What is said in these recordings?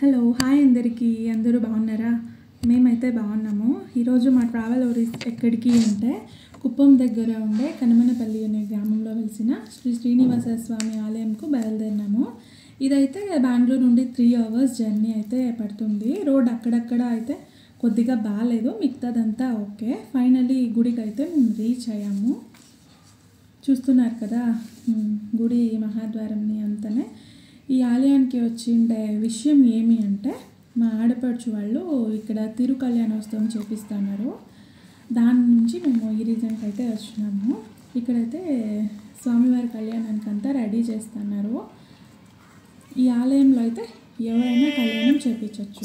Hello hi అందరికీ అందరూ బాగున్నారా? మేమైతే బాగున్నాము. ఈరోజు మా ట్రావెల్ ఎక్కడికి అంటే కుప్పం దగ్గర ఉండే కనమనపల్లి అనే గ్రామంలో వెలిసిన శ్రీ శ్రీనివాస స్వామి ఆలయంకు బయలుదేరినాము. ఇదైతే బెంగళూరు నుండి 3 hours జర్నీ అయితే పడుతుంది. రోడ్ అక్కడక్కడ అయితే కొద్దిగా బాగాలేదు, మిగతాదంతా ఓకే. ఫైనల్లీ గుడికి అయితే మేము రీచ్ అయ్యాము. చూస్తున్నారు కదా గుడి మహాద్వారంని అంతనే. ఈ ఆలయానికి వచ్చిండే విషయం ఏమి అంటే, మా ఆడపడుచు వాళ్ళు ఇక్కడ తిరుకళ్యాణోత్సవం చేపిస్తున్నారు. దాని నుంచి మేము ఈ రీజన్కి అయితే వచ్చినాము. ఇక్కడైతే స్వామివారి కళ్యాణానికి అంతా రెడీ చేస్తున్నారు. ఈ ఆలయంలో అయితే ఎవరైనా కళ్యాణం చేపించవచ్చు.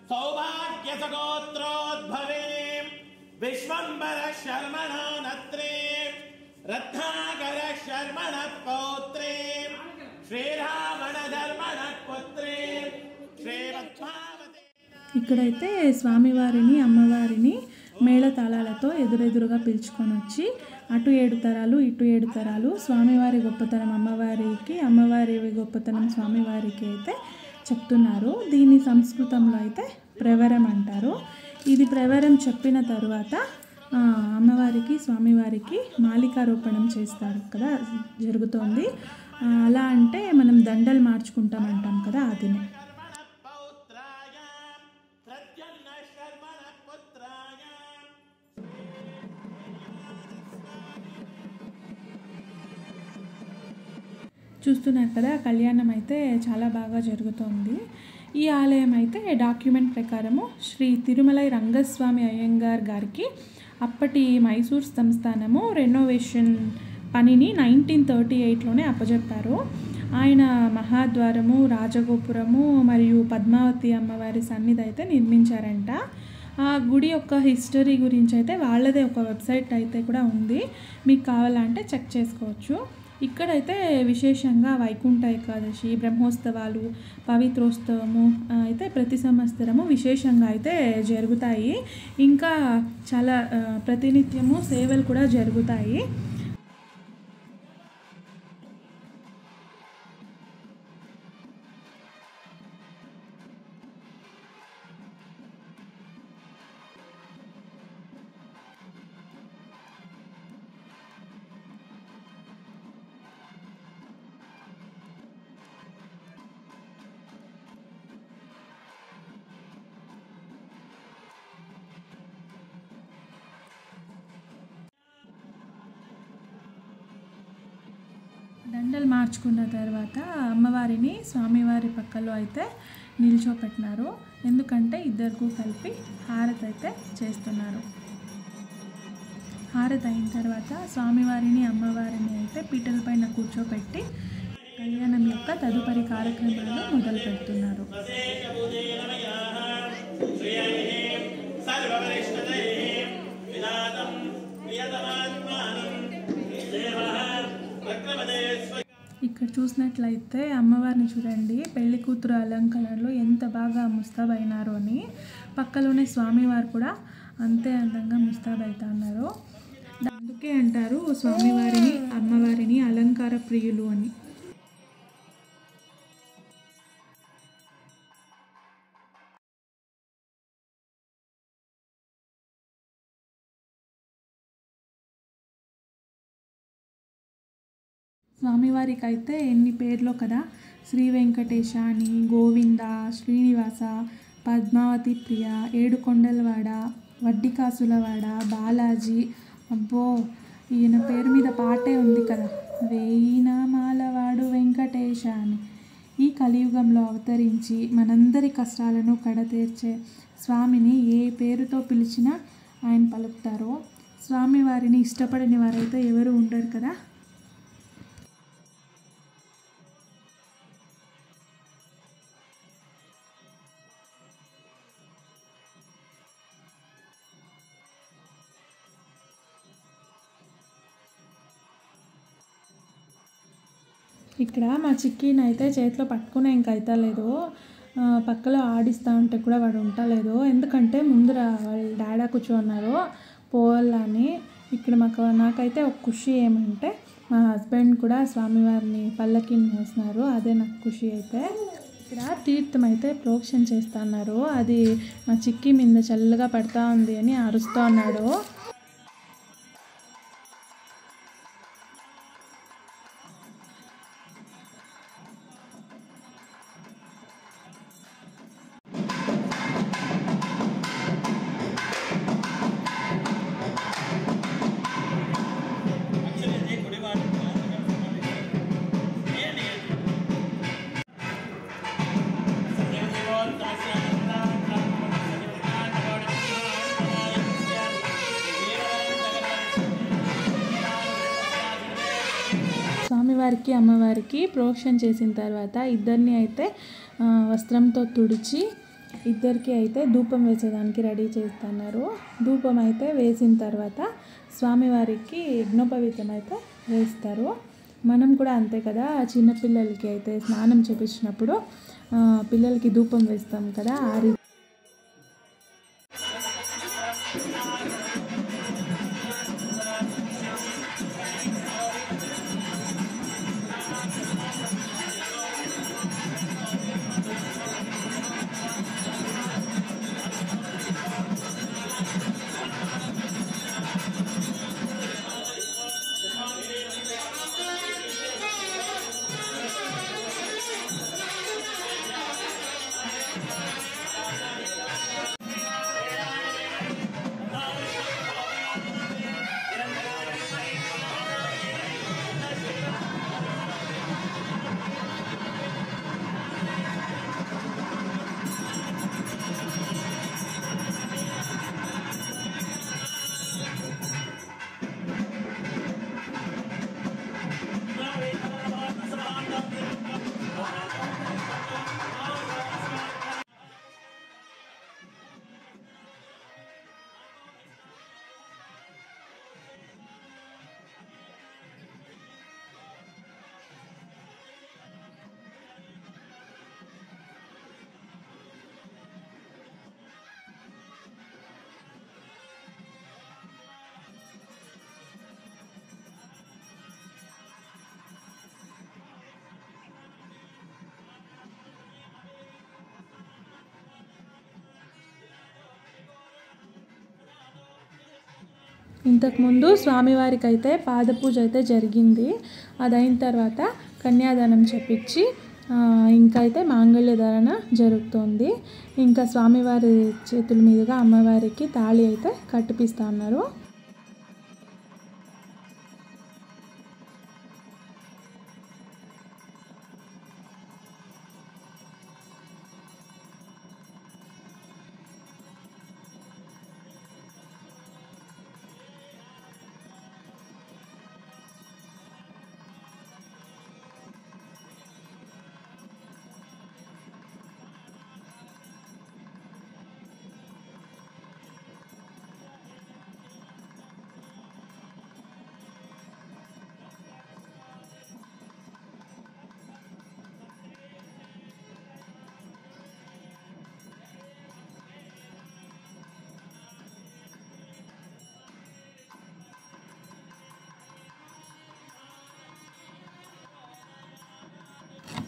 सौभाग्य सगोत्रोद्भवे विश्वंबर शर्मण नत्रे रत्नाकर शर्मण पौत्रे श्रीरावण धर्मण पुत्रे श्रीरत्नावते. ఇక్కడైతే స్వామివారిని అమ్మవారిని మేళతాళాలతో ఎదురెదురుగా పిలుచుకొని వచ్చి అటు 7 తరాలు ఇటు 7 తరాలు స్వామివారి గొప్పతనం అమ్మవారికి, అమ్మవారి గొప్పతనం స్వామివారికి అయితే చెప్తున్నారు. దీన్ని సంస్కృతంలో అయితే ప్రవరం అంటారు. ఇది ప్రవరం చెప్పిన తర్వాత అమ్మవారికి స్వామివారికి మాలికారోపణం చేస్తారు కదా, జరుగుతోంది. అలా అంటే మనం దండలు మార్చుకుంటాం అంటాం కదా, అదినే. చూస్తున్నారు కదా, కళ్యాణం అయితే చాలా బాగా జరుగుతోంది. ఈ ఆలయం అయితే డాక్యుమెంట్ ప్రకారము శ్రీ తిరుమలై రంగస్వామి అయ్యంగార్ గారికి అప్పటి మైసూర్ సంస్థానము రెనోవేషన్ పనిని 1938లోనే అప్పజెప్పారు. ఆయన మహాద్వారము, రాజగోపురము మరియు పద్మావతి అమ్మవారి సన్నిధి అయితే నిర్మించారంట. ఆ గుడి యొక్క హిస్టరీ గురించి అయితే వాళ్ళదే ఒక వెబ్సైట్ అయితే కూడా ఉంది, మీకు కావాలంటే చెక్ చేసుకోవచ్చు. ఇక్కడైతే విశేషంగా వైకుంఠ ఏకాదశి, బ్రహ్మోత్సవాలు, పవిత్రోత్సవము అయితే ప్రతి సంవత్సరము విశేషంగా అయితే జరుగుతాయి. ఇంకా చాలా ప్రతినిత్యము సేవలు కూడా జరుగుతాయి. దండలు మార్చుకున్న తర్వాత అమ్మవారిని స్వామివారి పక్కలో అయితే నిల్చోపెట్టినారు. ఎందుకంటే ఇద్దరికూ కలిపి హారతి అయితే చేస్తున్నారు. హారతి అయిన తర్వాత స్వామివారిని అమ్మవారిని అయితే పీటల పైన కూర్చోపెట్టి కళ్యాణం యొక్క తదుపరి కార్యక్రమాలు మొదలు పెడుతున్నారు. ఇక్కడ చూసినట్లయితే అమ్మవారిని చూడండి, పెళ్లి కూతురు అలంకరణలో ఎంత బాగా ముస్తాబైనారో అని. పక్కలోనే స్వామివారు కూడా అంతే అందంగా ముస్తాబైతున్నారు. అందుకే అంటారు స్వామివారిని అమ్మవారిని అలంకార ప్రియులు అని. స్వామివారికి అయితే ఎన్ని పేర్లో కదా, శ్రీ వెంకటేశ అని, గోవింద, శ్రీనివాస, పద్మావతి ప్రియ, ఏడుకొండలవాడ, వడ్డికాసులవాడ, బాలాజీ. అబ్బో, ఈయన పేరు మీద పాటే ఉంది కదా, వేయి నామాలవాడు వెంకటేశ అని. ఈ కలియుగంలో అవతరించి మనందరి కష్టాలను కడతీర్చే స్వామిని ఏ పేరుతో పిలిచినా ఆయన పలుకుతారో. స్వామివారిని ఇష్టపడని వారైతే ఎవరు ఉండరు కదా. ఇక్కడ మా చిక్కీని అయితే చేతిలో పట్టుకునే ఇంకైతే లేదు, పక్కలో ఆడిస్తూ ఉంటే కూడా వాడు ఉండలేదు. ఎందుకంటే ముందర వాళ్ళ డాడా కూర్చోన్నారు పోవాలని. ఇక్కడ నాకైతే ఒక ఖుషి ఏమంటే మా హస్బెండ్ కూడా స్వామివారిని పల్లకిని మోస్తున్నారు. అదే నాకు ఖుషి. అయితే ఇక్కడ తీర్థం అయితే ప్రోక్షణ చేస్తున్నారు. అది మా చిక్కి మీద చల్లగా పడతా ఉంది అని అరుస్తూ ఉన్నాడు. స్వామివారికి అమ్మవారికి ప్రోక్షణ చేసిన తర్వాత ఇద్దరిని అయితే వస్త్రంతో తుడిచి ఇద్దరికి అయితే ధూపం వేసేదానికి రెడీ చేస్తున్నారు. ధూపం అయితే వేసిన తర్వాత స్వామివారికి యజ్ఞోపవీతం అయితే వేస్తారు. మనం కూడా అంతే కదా, చిన్నపిల్లలకి అయితే స్నానం చేపించినప్పుడు పిల్లలకి ధూపం వేస్తాం కదా. ఆ రీతి ఇంతకుముందు స్వామివారికి అయితే పాదపూజ అయితే జరిగింది. అదైన తర్వాత కన్యాదానం చెప్పించి ఇంకైతే మాంగళ్యధారణ జరుగుతుంది. ఇంకా స్వామివారి చేతుల మీదుగా అమ్మవారికి తాళి అయితే కట్టిపిస్తా ఉన్నారు.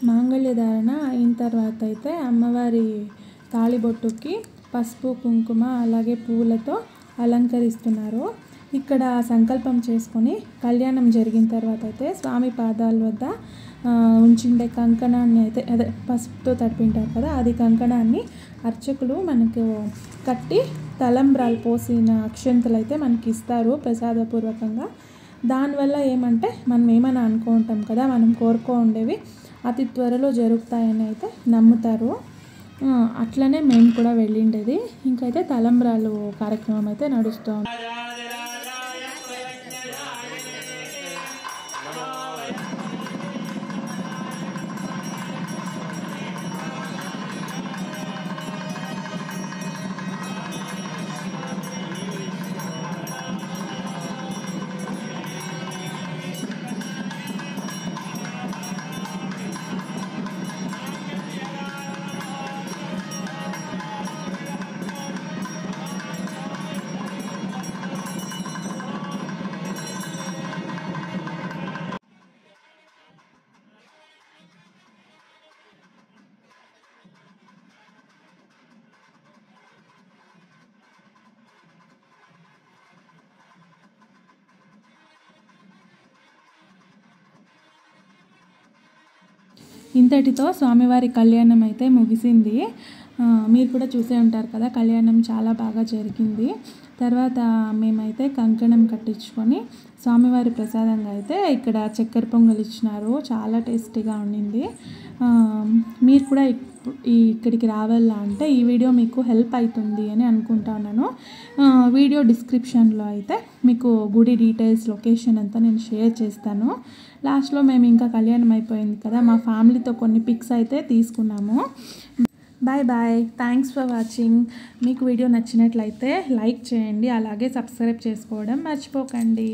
మాంగళ్యధారణ అయిన తర్వాత అయితే అమ్మవారి తాళిబొట్టుకి పసుపు కుంకుమ అలాగే పూలతో అలంకరిస్తున్నారు. ఇక్కడ సంకల్పం చేసుకొని కళ్యాణం జరిగిన తర్వాత అయితే స్వామి పాదాల వద్ద ఉంచిండే కంకణాన్ని అయితే అదే పసుపుతో తడిపింటారు కదా, అది కంకణాన్ని అర్చకులు మనకు కట్టి తలంబ్రాలు పోసిన అక్షంతలు అయితే మనకి ఇస్తారు ప్రసాదపూర్వకంగా. దానివల్ల ఏమంటే మనం ఏమైనా అనుకుంటాం కదా, మనం కోరుకో ఉండేవి అతి త్వరలో జరుగుతాయని అయితే నమ్ముతారు. అట్లనే మేము కూడా వెళ్ళిండేది. ఇంకైతే తలంబ్రాలు కార్యక్రమం అయితే నడుస్తూ ఉంది. ఇంతటితో స్వామివారి కళ్యాణం అయితే ముగిసింది. మీరు కూడా చూసే ఉంటారు కదా, కళ్యాణం చాలా బాగా జరిగింది. తర్వాత మేమైతే కంకణం కట్టించుకొని స్వామివారి ప్రసాదంగా అయితే ఇక్కడ చక్కెర పొంగల్ ఇచ్చినారు. చాలా టేస్టీగా ఉండింది. మీరు కూడా ఇక్కడికి రావాలా అంటే ఈ వీడియో మీకు హెల్ప్ అవుతుంది అని అనుకుంటున్నాను. వీడియో డిస్క్రిప్షన్లో అయితే మీకు గుడి డీటెయిల్స్, లొకేషన్ అంతా నేను షేర్ చేస్తాను. లాస్ట్లో మేము ఇంకా కళ్యాణం అయిపోయింది కదా, మా ఫ్యామిలీతో కొన్ని పిక్స్ అయితే తీసుకున్నాము. Bye bye, thanks for watching. మీకు వీడియో నచ్చినట్లయితే లైక్ చేయండి, అలాగే సబ్స్క్రైబ్ చేసుకోవడం మర్చిపోకండి.